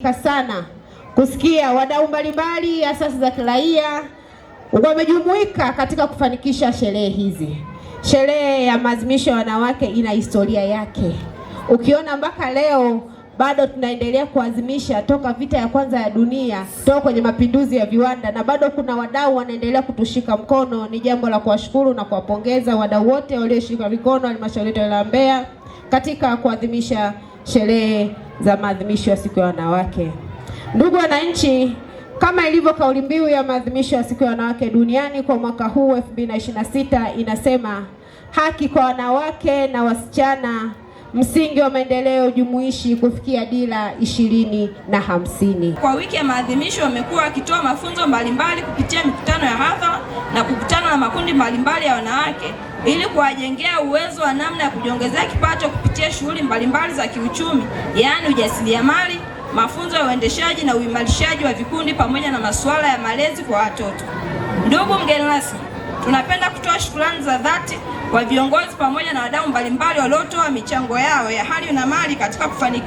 Sana kusikia wadau mbalimbali, asasi za kiraia wamejumuika katika kufanikisha sherehe hizi. Sherehe ya maadhimisho ya wanawake ina historia yake. Ukiona mpaka leo bado tunaendelea kuadhimisha toka vita ya kwanza ya dunia, toka kwenye mapinduzi ya viwanda, na bado kuna wadau wanaendelea kutushika mkono. Ni jambo la kuwashukuru na kuwapongeza wadau wote walioshika mikono halmashauri yetu ya Mbeya katika kuadhimisha sherehe za maadhimisho ya siku ya wanawake. Ndugu wananchi, kama ilivyo kauli mbiu ya maadhimisho ya siku ya wanawake duniani kwa mwaka huu 2026 inasema haki kwa wanawake na wasichana, msingi wa maendeleo jumuishi kufikia dira 2050. Kwa wiki ya maadhimisho wamekuwa wakitoa mafunzo mbalimbali kupitia mikutano ya hadhara na kukutana na makundi mbalimbali ya wanawake ili kuwajengea uwezo wa namna ya kujiongezea kipato kupitia shughuli mbalimbali za kiuchumi, yaani ujasiriamali, mafunzo ya uendeshaji na uimarishaji wa vikundi pamoja na masuala ya malezi kwa watoto. Ndugu mgeni rasmi, tunapenda kutoa shukrani za dhati kwa viongozi pamoja na wadau mbalimbali waliotoa michango yao ya hali na mali katika kufanikisha